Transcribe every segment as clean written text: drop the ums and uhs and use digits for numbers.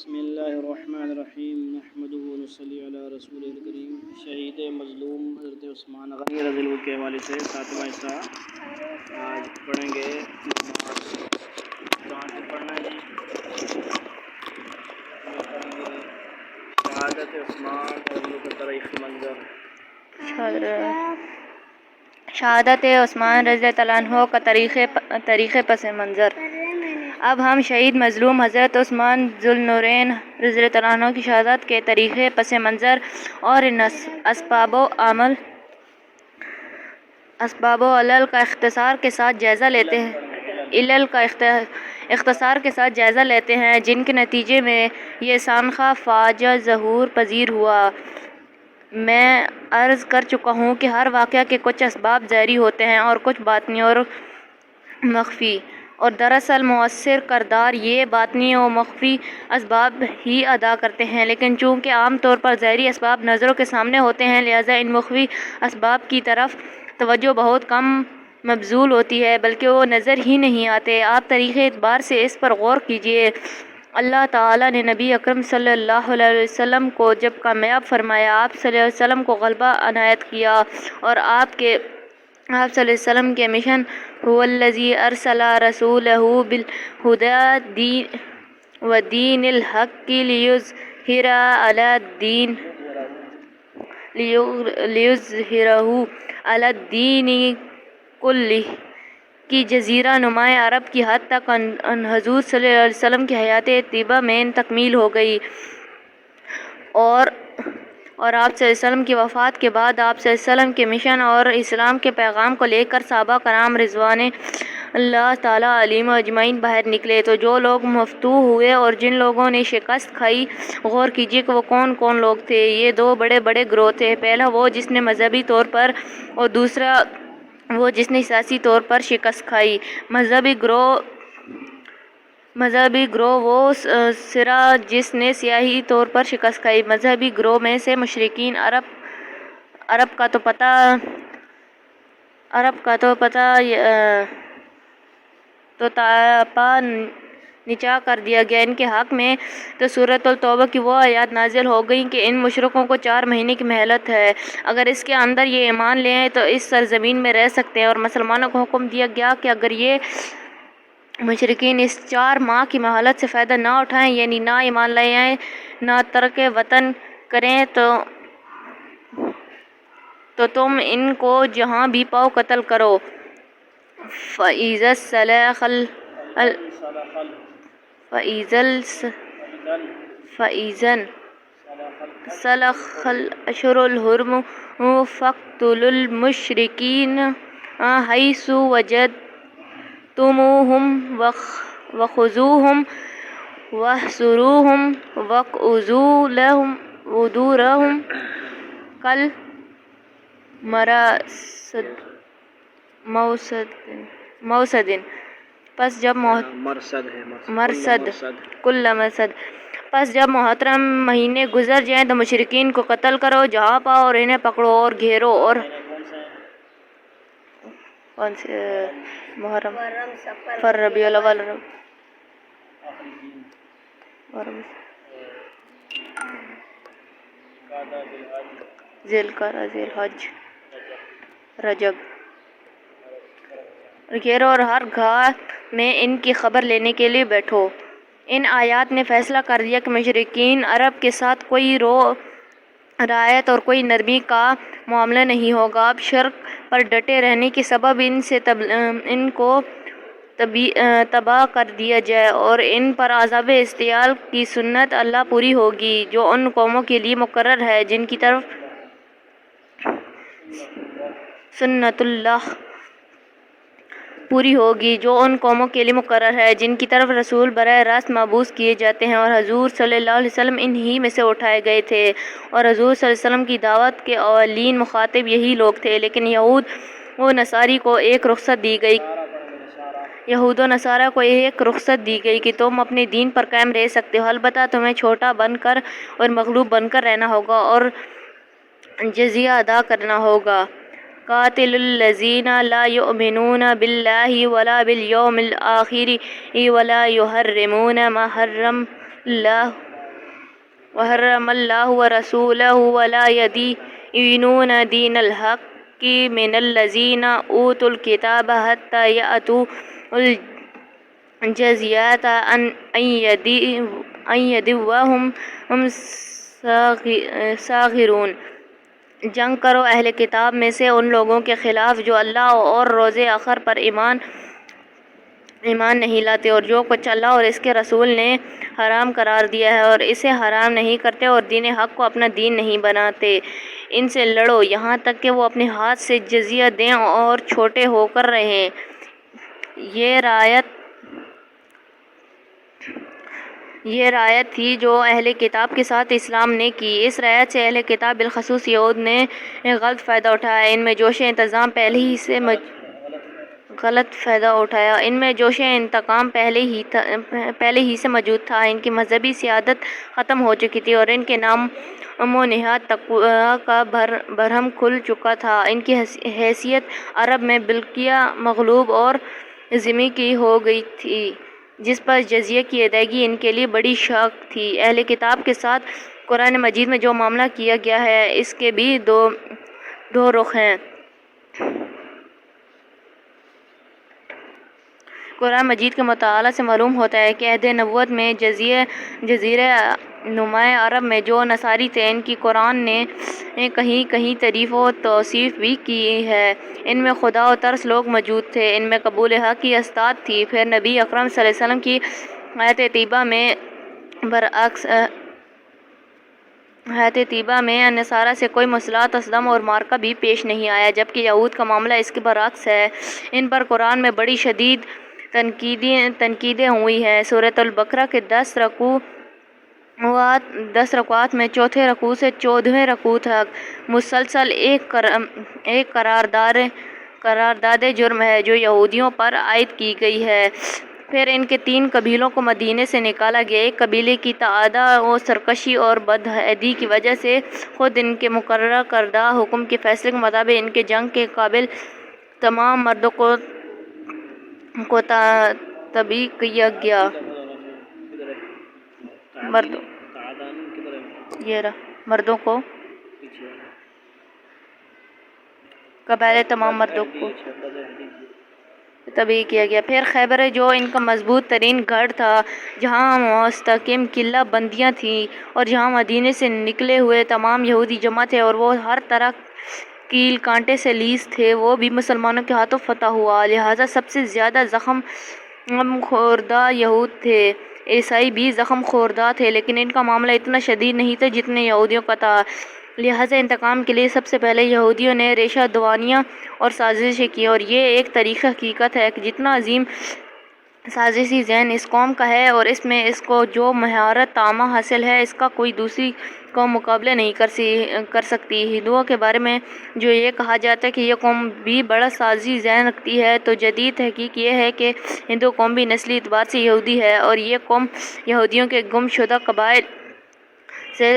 بسم اللہ الرحمن الرحیم نحمدہ و نصلی علی رسول الکریم۔ شہید مظلوم حضرت عثمان غنی رضی اللہ عنہ کے حوالے سے ساتواں حصہ آج پڑھیں گے۔ نماز کہاں سے پڑھنا ہے جی؟ پڑھیں گے شہادت عثمان رضی اللہ کا تاریخ منظر۔ شہادت عثمان رضی اللہ عنہ کا تاریخ پس منظر۔ اب ہم شہید مظلوم حضرت عثمان ذو النورین رضی اللہ عنہ کی شہادت کے تاریخ پس منظر اور ان اسباب و علل کا اختصار کے ساتھ جائزہ لیتے ہیں جن کے نتیجے میں یہ سانحہ فاجعہ ظہور پذیر ہوا۔ میں عرض کر چکا ہوں کہ ہر واقعہ کے کچھ اسباب ظاہری ہوتے ہیں اور کچھ باطنی اور مخفی، اور دراصل مؤثر کردار یہ باطنی و مخفی اسباب ہی ادا کرتے ہیں، لیکن چونکہ عام طور پر ظاہری اسباب نظروں کے سامنے ہوتے ہیں لہٰذا ان مخفی اسباب کی طرف توجہ بہت کم مبذول ہوتی ہے بلکہ وہ نظر ہی نہیں آتے۔ آپ طریقے اعتبار سے اس پر غور کیجئے۔ اللہ تعالیٰ نے نبی اکرم صلی اللہ علیہ وسلم کو جب کامیاب فرمایا، آپ صلی اللہ علیہ وسلم کو غلبہ عنایت کیا اور آپ صلی اللہ علیہ وسلم کے مشن هو الذی ارسل رسولہ بالہدی ودین الحق لیظہرہ علی الدین کلہ کی جزیرہ نماء عرب کی حد تک حضور صلی اللہ علیہ وسلم کی حیات طیبہ میں تکمیل ہو گئی، اور آپ صلی اللہ علیہ وسلم کی وفات کے بعد آپ صلی اللہ علیہ وسلم کے مشن اور اسلام کے پیغام کو لے کر صحابہ کرام رضوان اللہ تعالیٰ علیہم اجمعین باہر نکلے۔ تو جو لوگ مفتوح ہوئے اور جن لوگوں نے شکست کھائی، غور کیجیے کہ وہ کون کون لوگ تھے۔ یہ دو بڑے بڑے گروہ تھے، پہلا وہ جس نے مذہبی طور پر اور دوسرا وہ جس نے سیاسی طور پر شکست کھائی۔ مذہبی گروہ وہ سرا جس نے سیاسی طور پر شکست کھائی۔ مذہبی گروہ میں سے مشرکین عرب کا تو تاپا نیچا کر دیا گیا۔ ان کے حق میں تو سورۃ التوبہ کی وہ آیات نازل ہو گئیں کہ ان مشرکوں کو 4 مہینے کی مہلت ہے، اگر اس کے اندر یہ ایمان لے آئیں تو اس سرزمین میں رہ سکتے ہیں، اور مسلمانوں کو حکم دیا گیا کہ اگر یہ مشرکین اس 4 ماہ کی مہلت سے فائدہ نہ اٹھائیں، یعنی نہ ایمان لے آئیں، نہ ترک وطن کریں، تو تم ان کو جہاں بھی پاؤ قتل کرو۔ فَإِذَا انسلخ الأشهر الحرم فاقتلوا المشرکین حیث وجدتموہم وخذوہم واحصروہم واقعدوا لہم حدورہم مرصد پس جب محترم مہینے گزر جائیں تو مشرکین کو قتل کرو جہاں پاؤ اور انہیں پکڑو اور گھیرو، اور محرم سفر ربیع الاول ذی الحج رجب گھیرو اور ہر گھاٹ میں ان کی خبر لینے کے لیے بیٹھو۔ ان آیات نے فیصلہ کر دیا کہ مشرکین عرب کے ساتھ کوئی رعایت اور کوئی نرمی کا معاملہ نہیں ہوگا۔ اب شرک پر ڈٹے رہنے کے سبب ان کو تباہ کر دیا جائے اور ان پر عذاب استحال کی سنت اللہ پوری ہوگی جو ان قوموں کے لیے مقرر ہے جن کی طرف رسول براہ راست مبعوث کیے جاتے ہیں، اور حضور صلی اللہ علیہ وسلم انہی میں سے اٹھائے گئے تھے، اور حضور صلی اللہ علیہ وسلم کی دعوت کے اولین مخاطب یہی لوگ تھے۔ لیکن یہود و نصارہ کو ایک رخصت دی گئی کہ تم اپنے دین پر قائم رہ سکتے ہو، البتہ تمہیں چھوٹا بن کر اور مغلوب بن کر رہنا ہوگا اور جزیہ ادا کرنا ہوگا۔ قاتلوا الذین لا یؤمنون باللہ ولا بالیوم الآخر ولا یحرمون ما حرم اللہ وحرم اللہ ورسولہ ولا يدينون دین الحق من الذین اوتوا الکتاب حتی یأتوا الجزیۃ عن ید وہم صاغرون۔ جنگ کرو اہل کتاب میں سے ان لوگوں کے خلاف جو اللہ اور روز آخر پر ایمان نہیں لاتے، اور جو کچھ اللہ اور اس کے رسول نے حرام قرار دیا ہے اور اسے حرام نہیں کرتے اور دین حق کو اپنا دین نہیں بناتے۔ ان سے لڑو یہاں تک کہ وہ اپنے ہاتھ سے جزیہ دیں اور چھوٹے ہو کر رہیں۔ یہ رعایت تھی جو اہل کتاب کے ساتھ اسلام نے کی۔ اس رعایت سے اہل کتاب بالخصوص یہود نے غلط فائدہ اٹھایا۔ ان میں جوش انتقام پہلے ہی سے موجود تھا۔ ان کی مذہبی سیادت ختم ہو چکی تھی اور ان کے نام و نہاد تقوی کا برہم کھل چکا تھا۔ ان کی حیثیت عرب میں بلقیہ مغلوب اور ذمی کی ہو گئی تھی، جس پر جزیہ کی ادائیگی ان کے لیے بڑی شاق تھی۔ اہل کتاب کے ساتھ قرآن مجید میں جو معاملہ کیا گیا ہے اس کے بھی دو رخ ہیں۔ قرآن مجید کے مطالعہ سے معلوم ہوتا ہے کہ عہد نبوت میں جزیرہ نماء عرب میں جو نصاری تھے ان کی قرآن نے کہیں کہیں تعریف و توصیف بھی کی ہے۔ ان میں خدا و ترس لوگ موجود تھے، ان میں قبول حق کی استاد تھی۔ پھر نبی اکرم صلی اللہ علیہ وسلم کی حیات طیبہ میں برعکس حیات طیبہ میں نصارہ سے کوئی مصالحت، صدم اور معرکہ بھی پیش نہیں آیا، جبکہ یہود کا معاملہ اس کے برعکس ہے۔ ان پر قرآن میں بڑی شدید تنقیدیں ہوئی ہیں۔ سورۃ البقرہ کے 10 رکوعات میں چوتھے رکوع سے 14ویں رکوع تک مسلسل ایک قرارداد جرم ہے جو یہودیوں پر عائد کی گئی ہے۔ پھر ان کے 3 قبیلوں کو مدینے سے نکالا گیا۔ ایک قبیلے کی تعادی و سرکشی اور بدعہدی کی وجہ سے خود ان کے مقرر کردہ حکم کے فیصلے کے مطابق ان کے جنگ کے قابل تمام مردوں کو تبعید کیا گیا۔ مردوں کو قبائل تمام مردوں کو تبعید کیا گیا۔ پھر خیبر جو ان کا مضبوط ترین گڑھ تھا، جہاں مستحکم قلعہ بندیاں تھیں اور جہاں مدینے سے نکلے ہوئے تمام یہودی جمع تھے اور وہ ہر طرح کیل کانٹے سے لیس تھے، وہ بھی مسلمانوں کے ہاتھوں فتح ہوا۔ لہٰذا سب سے زیادہ زخم خوردہ یہود تھے۔ عیسائی بھی زخم خوردہ تھے، لیکن ان کا معاملہ اتنا شدید نہیں تھا جتنے یہودیوں کا تھا۔ لہٰذا انتقام کے لیے سب سے پہلے یہودیوں نے ریشہ دوانیاں اور سازشیں کی، اور یہ ایک تاریخی حقیقت ہے کہ جتنا عظیم سازشی ذہن اس قوم کا ہے اور اس میں اس کو جو مہارت تامہ حاصل ہے، اس کا کوئی دوسری قوم مقابلہ نہیں کر سکتی۔ ہندوؤں کے بارے میں جو یہ کہا جاتا ہے کہ یہ قوم بھی بڑا سازشی ذہن رکھتی ہے، تو جدید تحقیق یہ ہے کہ ہندو قوم بھی نسلی اعتبار سے یہودی ہے، اور یہ قوم یہودیوں کے گم شدہ قبائل سے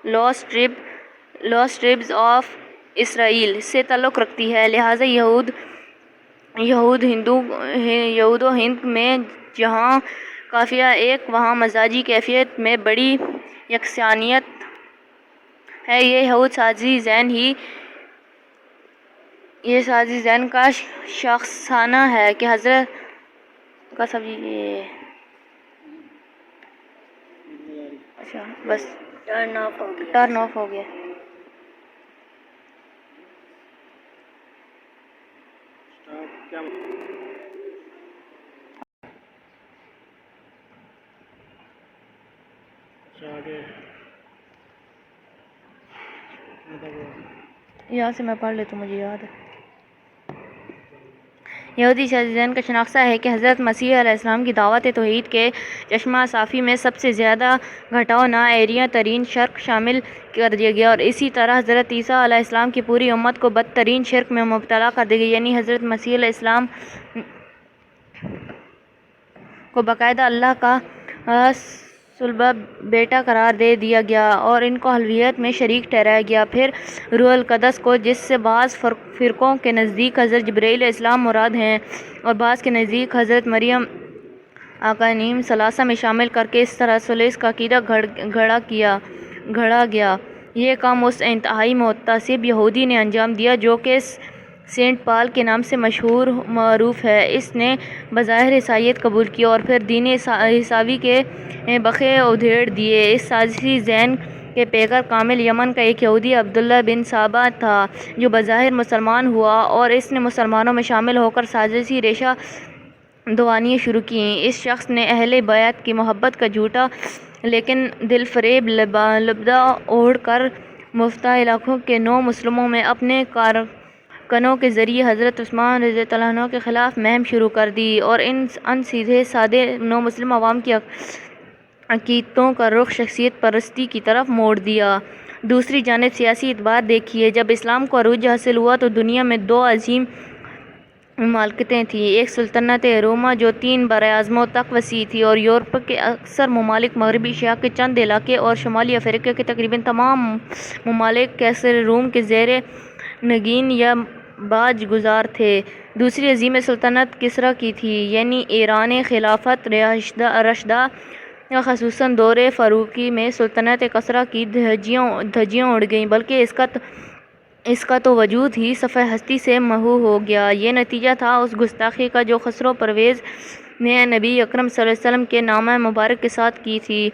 لاسٹ ٹرائبز آف اسرائیل سے تعلق رکھتی ہے۔ لہٰذا یہود و ہند میں جہاں قافیہ ایک، وہاں مزاجی کیفیت میں بڑی یکسانیت ہے۔ یہ یہود سازشی ذہن کا شاخسانہ ہے کہ حضرت کا بس ٹرن آف ہو گیا۔ یہاں سے میں پڑھ لیتا ہوں، مجھے یاد ہے۔ یہودی سازشی ذہن کا شناخہ ہے کہ حضرت مسیح علیہ السلام کی دعوت توحید کے چشمہ صافی میں سب سے زیادہ گھٹاؤ نااہریہ ترین شرک شامل کر دیا گیا، اور اسی طرح حضرت عیسیٰ علیہ السلام کی پوری امت کو بدترین شرک میں مبتلا کر دیا گیا، یعنی حضرت مسیح علیہ السلام کو باقاعدہ اللہ کا صلبہ بیٹا قرار دے دیا گیا اور ان کو الوہیت میں شریک ٹھہرایا گیا۔ پھر روح القدس کو، جس سے بعض فرقوں کے نزدیک حضرت جبرائیل علیہ السلام مراد ہیں اور بعض کے نزدیک حضرت مریم اقانیم ثلاثہ میں شامل کر کے اس طرح ثلث کا عقیدہ گھڑا گیا۔ یہ کام اس انتہائی متعصب یہودی نے انجام دیا جو کہ سینٹ پال کے نام سے مشہور معروف ہے۔ اس نے بظاہر عیسائیت قبول کی اور پھر دین عیسوی کے بخے ادھیڑ دیے۔ اس سازشی ذہن کے پیکر کامل یمن کا ایک یہودی عبداللہ بن سابا تھا جو بظاہر مسلمان ہوا اور اس نے مسلمانوں میں شامل ہو کر سازشی ریشہ دوانیاں شروع کیں۔ اس شخص نے اہل بیت کی محبت کا جھوٹا لیکن دل فریب لبدہ اوڑھ کر مفتح علاقوں کے 9 مسلموں میں اپنے کارکنوں کے ذریعے حضرت عثمان رضی اللہ عنہ کے خلاف مہم شروع کر دی اور ان سیدھے سادے 9 مسلم عوام کی عقیدتوں کا رخ شخصیت پرستی کی طرف موڑ دیا۔ دوسری جانب سیاسی اعتبار دیکھیے، جب اسلام کو عروج حاصل ہوا تو دنیا میں 2 عظیم مملکتیں تھیں۔ ایک سلطنت روما جو 3 براعظموں تک وسیع تھی اور یورپ کے اکثر ممالک، مغربی ایشیا کے چند علاقے اور شمالی افریقہ کے تقریباً تمام ممالک کیسر روم کے زیر نگین یا باج گزار تھے۔ دوسری عظیم سلطنت کسریٰ کی تھی، یعنی ایران خلافت راشدہ، خصوصاً دور فاروقی میں سلطنت کسریٰ کی دھجیاں اڑ گئیں بلکہ اس کا تو وجود ہی صفحہ ہستی سے محو ہو گیا۔ یہ نتیجہ تھا اس گستاخی کا جو خسرو پرویز نے نبی اکرم صلی اللہ علیہ وسلم کے نامہ مبارک کے ساتھ کی تھی،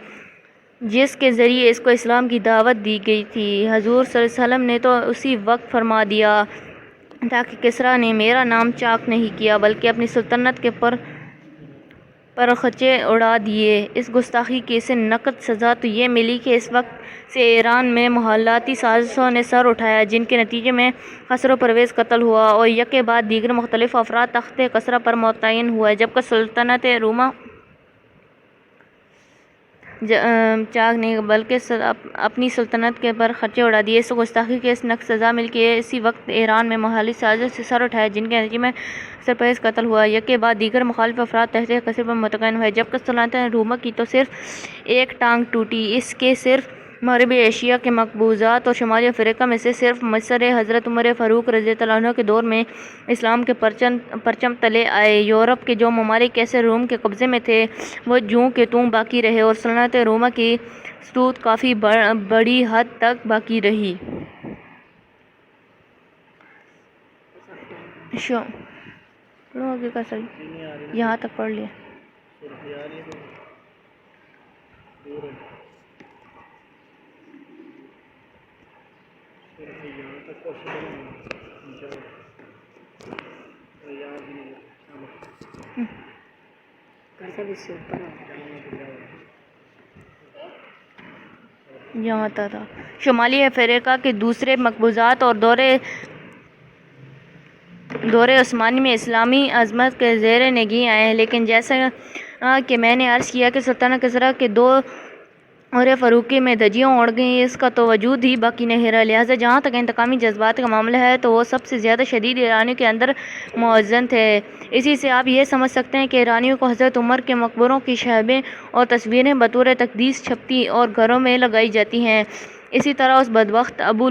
جس کے ذریعے اس کو اسلام کی دعوت دی گئی تھی۔ حضور صلی اللہ علیہ وسلم نے تو اسی وقت فرما دیا تھا کہ کسریٰ نے میرا نام چاک نہیں کیا بلکہ اپنی سلطنت کے پرخچے اڑا دیے۔ اس گستاخی کی اسے نقد سزا تو یہ ملی کہ اس وقت سے ایران میں محلاتی سازشوں نے سر اٹھایا جن کے نتیجے میں خسرو پرویز قتل ہوا اور یکے بعد دیگر مختلف افراد تخت کسریٰ پر متعین ہوئے، جبکہ سلطنت روما چاک نہیں بلکہ اپنی سلطنت کے پر خرچے اڑا دیے۔ اس گستاخی کے اس نقد سزا مل کے اسی وقت ایران میں محلی سازش سے سر اٹھایا جن کے نتیجے میں خسرو پرویز قتل ہوا، یکے بعد دیگر مخالف افراد تحت کسریٰ پر متعین ہوئے، جبکہ سلطنت روما کی تو صرف ایک ٹانگ ٹوٹی۔ اس کے صرف مغربی ایشیا کے مقبوضات اور شمالی افریقہ میں سے صرف مصر حضرت عمر فاروق رضی اللہ عنہ کے دور میں اسلام کے پرچم تلے آئے۔ یورپ کے جو ممالک کیسر روم کے قبضے میں تھے وہ جوں کے توں باقی رہے اور سلطنت روما کی سطوت کافی بڑی حد تک باقی رہی۔ یہاں تک پڑھ لیا۔ یہاں تک تھا۔ شمالی افریقہ کے دوسرے مقبوضات اور دور عثمانی میں اسلامی عظمت کے زیر نگیں آئے، لیکن جیسا کہ میں نے عرض کیا کہ سلطنت کسریٰ کے دور فاروقی میں دھجیاں اڑ گئیں، اس کا تو وجود ہی باقی نہیں رہا۔ لہٰذا جہاں تک انتقامی جذبات کا معاملہ ہے تو وہ سب سے زیادہ شدید ایرانیوں کے اندر موزن تھے۔ اسی سے آپ یہ سمجھ سکتے ہیں کہ ایرانیوں کو حضرت عمر کے مقبروں کی شیبیں اور تصویریں بطور تقدیس چھپتی اور گھروں میں لگائی جاتی ہیں، اسی طرح اس بدبخت ابو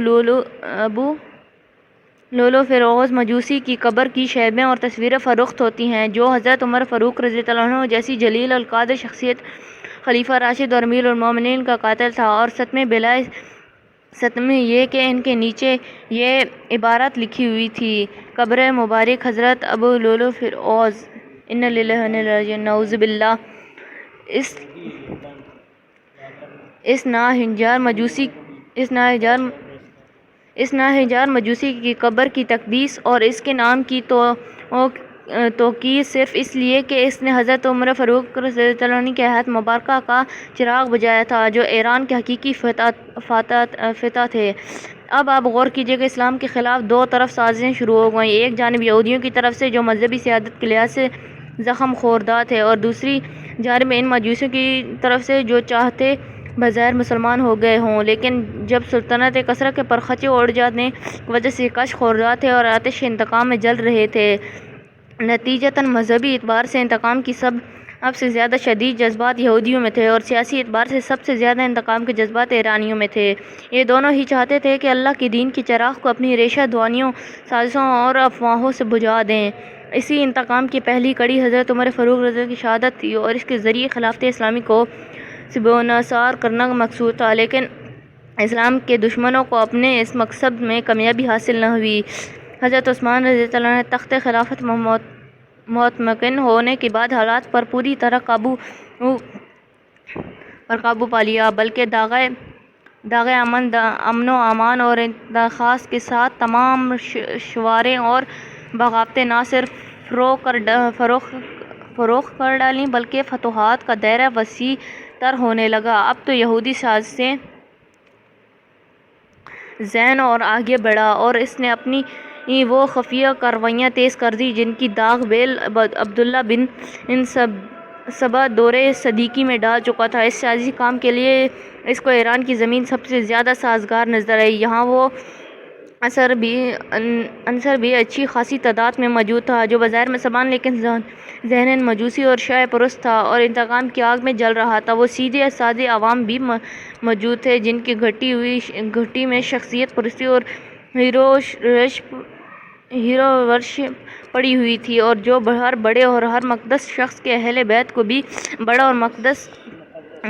لولو فیروز مجوسی کی قبر کی شیبیں اور تصویریں فروخت ہوتی ہیں، جو حضرت عمر فاروق رضی اللہ عنہ جیسی جلیل القدر شخصیت، خلیفہ راشد اور امیر المومنین کا قاتل تھا۔ اور ستمہ یہ کہ ان کے نیچے یہ عبارت لکھی ہوئی تھی: قبر مبارک حضرت ابو لولو فیروز، انا للہ و انا الیہ راجعون، نعوذ باللہ۔ اس ناہنجار مجوسی کی قبر کی تقدیس اور اس کے نام کی توقیر صرف اس لیے کہ اس نے حضرت عمر فاروق رضی اللہ عنہ کے ہاتھ مبارکہ کا چراغ بجھایا تھا، جو ایران کے حقیقی فتح تھے۔ اب آپ غور کیجئے کہ اسلام کے خلاف 2 طرف سازشیں شروع ہو گئیں، ایک جانب یہودیوں کی طرف سے جو مذہبی سیادت کے لحاظ سے زخم خوردہ تھے، اور دوسری جانب ان مجوسیوں کی طرف سے جو چاہتے بظاہر مسلمان ہو گئے ہوں، لیکن جب سلطنت کسریٰ کے پرخچے اڑ جانے کی وجہ سے کش خوردہ تھے اور آتش انتقام میں جل رہے تھے۔ نتیجتاً مذہبی اعتبار سے انتقام کی سب سے زیادہ شدید جذبات یہودیوں میں تھے اور سیاسی اعتبار سے سب سے زیادہ انتقام کے جذبات ایرانیوں میں تھے۔ یہ دونوں ہی چاہتے تھے کہ اللہ کے دین کی چراغ کو اپنی ریشہ دوانیوں، سازشوں اور افواہوں سے بجھا دیں۔ اسی انتقام کی پہلی کڑی حضرت عمر فاروق رضی اللہ عنہ کی شہادت تھی اور اس کے ذریعے خلافت اسلامی کو بنیاد کرنا مقصود تھا، لیکن اسلام کے دشمنوں کو اپنے اس مقصد میں کامیابی حاصل نہ ہوئی۔ حضرت عثمان رضی اللہ عنہ نے تخت خلافت مطمئن ہونے کے بعد حالات پر پوری طرح قابو پا لیا، بلکہ داغ امن و امان اور اتحاد کے ساتھ تمام شواریں اور بغاوتیں نہ صرف فروغ کر ڈالیں بلکہ فتوحات کا دائرہ وسیع تر ہونے لگا۔ اب تو یہودی سازشیں ذہن اور آگے بڑھا اور اس نے اپنی وہ خفیہ کارروائیاں تیز کر دی جن کی داغ بیل عبداللہ بن سبا دور صدیقی میں ڈال چکا تھا۔ اس سازشی کام کے لیے اس کو ایران کی زمین سب سے زیادہ سازگار نظر آئی۔ یہاں وہ عنصر بھی اچھی خاصی تعداد میں موجود تھا جو بظاہر مسلمان لیکن ذہناً مجوسی اور شیعہ پرست تھا اور انتقام کی آگ میں جل رہا تھا۔ وہ سیدھے سادے عوام بھی موجود تھے جن کی گھٹی میں شخصیت پرستی اور ہیرو ورشپ پڑی ہوئی تھی اور جو ہر بڑے اور ہر مقدس شخص کے اہل بیت کو بھی بڑا اور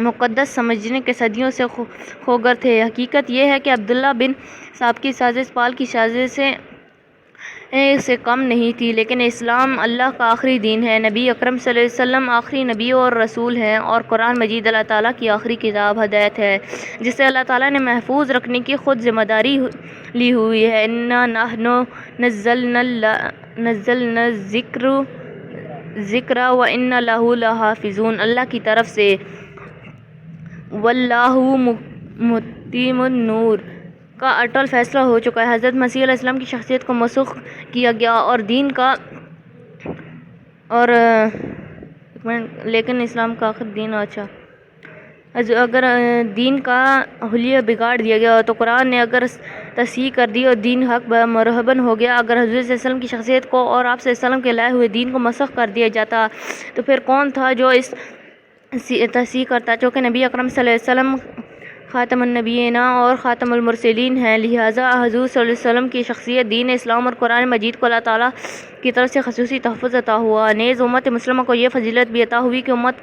مقدس سمجھنے کے صدیوں سے خوگر تھے۔ حقیقت یہ ہے کہ عبداللہ بن سبا کی سازش پال کی سازش سے کم نہیں تھی، لیکن اسلام اللہ کا آخری دین ہے، نبی اکرم صلی اللہ علیہ وسلم آخری نبی اور رسول ہیں اور قرآن مجید اللہ تعالیٰ کی آخری کتاب ہدایت ہے جسے اللہ تعالیٰ نے محفوظ رکھنے کی خود ذمہ داری لی ہوئی ہے۔ اِنَّا نَحْنُ نَزَّلْنَا الذِّکْرَ وَإِنَّا لَهُ لَحَافِظُونَ، اللہ کی طرف سے، وَاللَّهُ مُتِمُّ النُّورِ کا اٹل فیصلہ ہو چکا ہے۔ حضرت مسیح علیہ السلام کی شخصیت کو منسوخ کیا گیا لیکن اسلام کا آخر دین اگر دین کا حلیہ بگاڑ دیا گیا تو قرآن نے اگر تصحیح کر دی اور دین حق مرہبن ہو گیا، اگر حضور صلی اللہ علیہ وسلم کی شخصیت کو اور آپ صلی اللہ علیہ وسلم کے لائے ہوئے دین کو مسخ کر دیا جاتا تو پھر کون تھا جو اس تصحیح کرتا؟ چونکہ نبی اکرم صلی اللہ علیہ وسلم خاتم النبیین اور خاتم المرسلین ہیں، لہٰذا حضور صلی اللہ علیہ وسلم کی شخصیت، دین اسلام اور قرآن مجید کو اللہ تعالیٰ کی طرف سے خصوصی تحفظ عطا ہوا۔ نیز امت مسلمہ کو یہ فضیلت بھی عطا ہوئی کہ امت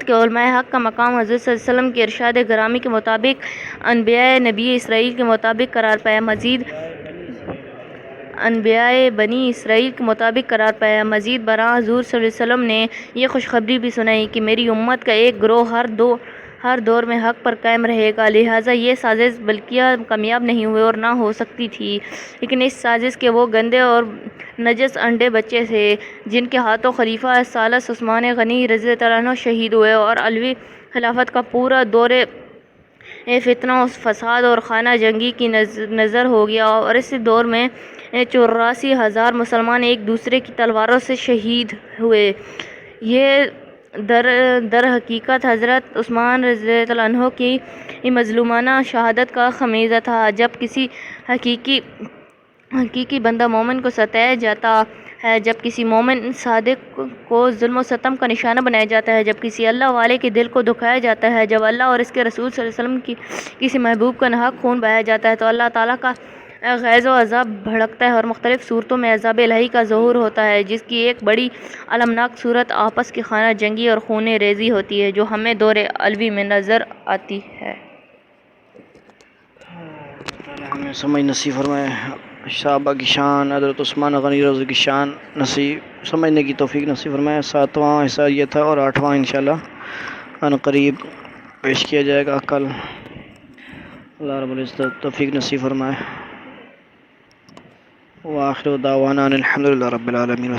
کے علماء حق کا مقام حضرت صلی اللہ علیہ وسلم کے ارشاد گرامی کے مطابق انبیاء بنی اسرائیل کے مطابق قرار پایا۔ مزید برآں حضور صلی اللہ علیہ وسلم نے یہ خوشخبری بھی سنائی کہ میری امت کا ایک گروہ ہر دور میں حق پر قائم رہے گا، لہٰذا یہ سازش بلکہ کامیاب نہیں ہوئی اور نہ ہو سکتی تھی، لیکن اس سازش کے وہ گندے اور نجس انڈے بچے تھے جن کے ہاتھوں خلیفہ ثالث عثمان غنی رضی اللہ عنہ شہید ہوئے اور علوی خلافت کا پورا دور فتنہ و فساد اور خانہ جنگی کی نظر ہو گیا اور اس دور میں 84,000 مسلمان ایک دوسرے کی تلواروں سے شہید ہوئے۔ یہ در حقیقت حضرت عثمان رضی اللہ عنہ کی مظلومانہ شہادت کا خمیزہ تھا۔ جب کسی حقیقی بندہ مومن کو ستایا جاتا ہے، جب کسی مومن صادق کو ظلم و ستم کا نشانہ بنایا جاتا ہے، جب کسی اللہ والے کے دل کو دکھایا جاتا ہے، جب اللہ اور اس کے رسول صلی اللہ علیہ وسلم کی کسی محبوب کا ناحق خون بہایا جاتا ہے تو اللہ تعالیٰ کا غیظ و عذاب بھڑکتا ہے اور مختلف صورتوں میں عذاب الہی کا ظہور ہوتا ہے، جس کی ایک بڑی المناک صورت آپس کی خانہ جنگی اور خون ریزی ہوتی ہے جو ہمیں دور علوی میں نظر آتی ہے۔ ہمیں سمجھ نصیب فرمائے، صحابہ کی شان، حضرت عثمان غنی رضی کی شان نصیب سمجھنے کی توفیق نصیب فرمائے۔ 7واں حصہ یہ تھا اور 8واں انشاءاللہ ان قریب پیش کیا جائے گا کل۔ اللہ رب العزت توفیق نصیب فرمائے۔ وآخر دعوانا الحمدللہ رب العالمین۔